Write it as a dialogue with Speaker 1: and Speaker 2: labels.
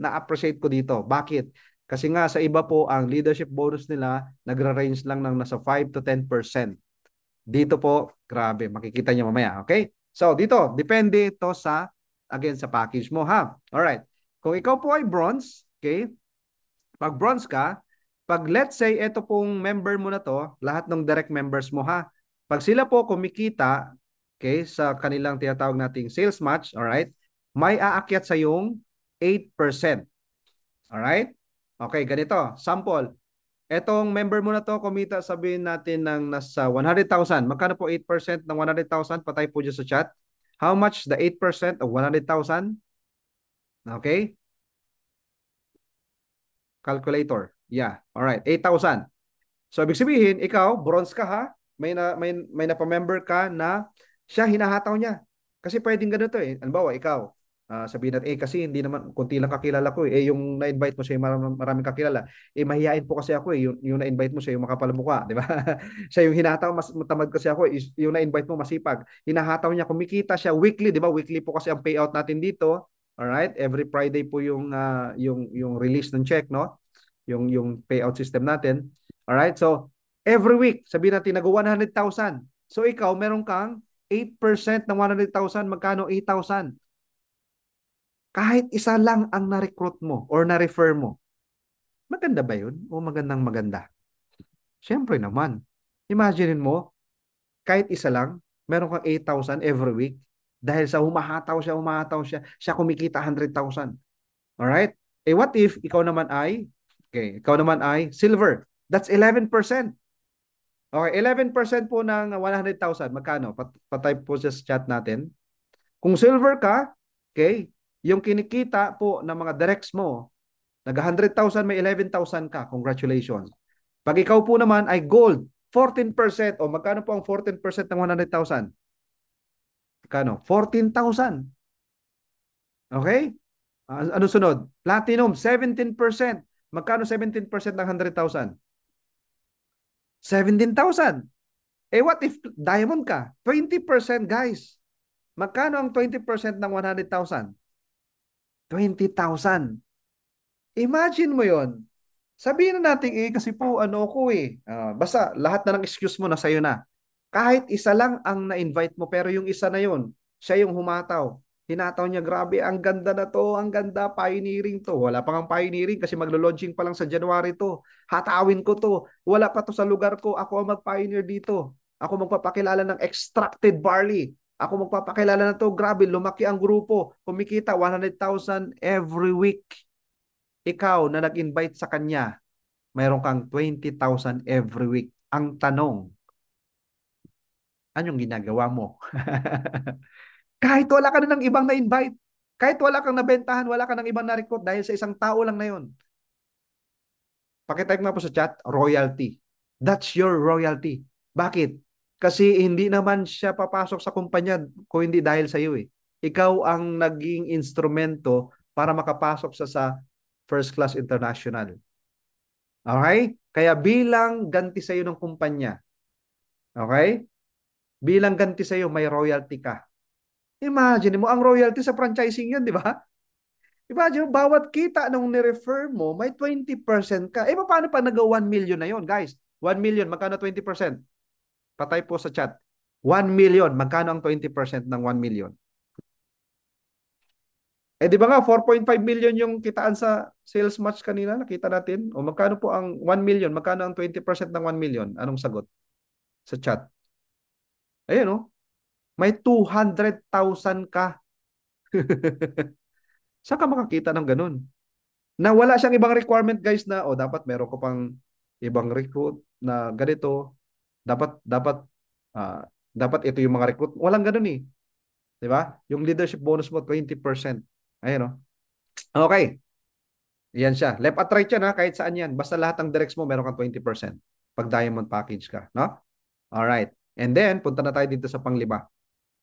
Speaker 1: na-appreciate ko dito. Bakit? Kasi nga sa iba po, ang leadership bonus nila nagra-range lang ng nasa 5 to 10%. Dito po, grabe, makikita niyo mamaya. Okay? So, dito, depende ito sa, again, sa package mo, ha? Alright. Kung ikaw po ay bronze, okay? Pag bronze ka, pag let's say, ito pong member mo na to, lahat ng direct members mo, ha? Pag sila po kumikita, okay, sa kanilang tinatawag nating sales match, alright, may aakyat sa yung 8%. Alright? Okay, ganito. Sample. Etong member mo na to, kumita sabihin natin ng nasa 100,000. Magkano po 8% ng 100,000? Patay po dyan sa chat. How much the 8% of 100,000? Okay? Calculator. Yeah. Alright. 8,000. So, ibig sabihin, ikaw, bronze ka ha? May napamember ka na siya hinahataw niya. Kasi pwedeng ganito eh. Halimbawa, ikaw, sabihin natin, kasi hindi naman, kunti lang kakilala ko eh. Yung na-invite mo siya, maraming kakilala. Mahihain po kasi ako eh. Yung na-invite mo siya, yung makapal mukha, di ba? Siya yung hinahataw, mas tamad kasi ako eh. Yung na-invite mo, masipag. Hinahataw niya, kumikita siya weekly, di ba? Weekly po kasi ang payout natin dito. Alright? Every Friday po yung release ng check, no? Yung payout system natin. Alright? So, every week, sabihin natin, nag-100,000. So, ikaw, meron kang 8% ng 100,000. Magkano? 8,000. Kahit isa lang ang na-recruit mo or na-refer mo. Maganda ba yun? O magandang maganda? Siyempre naman. Imagine mo, kahit isa lang, meron kang 8,000 every week. Dahil sa humahataw siya, siya kumikita 100,000. Alright? What if ikaw naman ay silver. That's 11%. Okay, 11% po ng 100,000. Magkano? Patype po sa chat natin. Kung silver ka, okay, yung kinikita po ng mga directs mo, nag 100,000, may 11,000 ka. Congratulations. Pag ikaw po naman ay gold, 14%. O magkano po ang 14% ng 100,000? Magkano? 14,000. Okay? Ano sunod? Platinum, 17%. Magkano 17% ng 100,000? 17,000. What if diamond ka? 20%, guys. Magkano ang 20% ng 100,000? 20,000. Imagine mo yon. Sabihin na natin kasi po ano ko eh. Basta lahat na ng excuse mo na sa'yo na. Kahit isa lang ang na-invite mo pero yung isa na yon, siya yung humataw. Hinataw niya, grabe, ang ganda na to, ang ganda, pioneering to. Wala pa nga pioneering kasi maglo-launching pa lang sa January to. Hatawin ko to. Wala pa to sa lugar ko. Ako ang mag-pioneer dito. Ako magpapakilala ng extracted barley. Ako magpapakilala na to. Grabe, lumaki ang grupo. Kumikita 100,000 every week. Ikaw na nag-invite sa kanya, mayroon kang 20,000 every week. Ang tanong, anong ginagawa mo? Kahit wala ka na ng ibang na-invite, kahit wala kang nabentahan, wala ka ng ibang na-recruit dahil sa isang tao lang na yun. Pakitype nga po sa chat, royalty. That's your royalty. Bakit? Kasi hindi naman siya papasok sa kumpanya kung hindi dahil sa iyo eh. Ikaw ang naging instrumento para makapasok sa first class international. Okay? Kaya bilang ganti sa iyo ng kumpanya, okay? Bilang ganti sa iyo, may royalty ka. Imagine mo, ang royalty sa franchising yan, di ba? Imagine mo, bawat kita nung ni-refer mo, may 20% ka. Paano pa nag-1 million na yon, guys? 1 million, magkano 20%? Patay po sa chat. 1 million, magkano ang 20% ng 1 million? Di ba nga, 4.5 million yung kitaan sa sales match kanina, nakita natin. O magkano po ang 1 million? Magkano ang 20% ng 1 million? Anong sagot sa chat? Ayun, no? May 200,000 ka. Saan ka makakita ng ganun? Na wala siyang ibang requirement, guys, na dapat meron ko pang ibang recruit na ganito. Dapat ah, dapat ito yung mga recruit. Walang ganun eh. 'Di ba? Yung leadership bonus mo 20%. Ayun, no? Okay. Yan siya. Left at right yan ha, kahit saan yan. Basta lahat ng directs mo meron kang 20% pag diamond package ka, no? All right. And then punta na tayo dito sa panglima.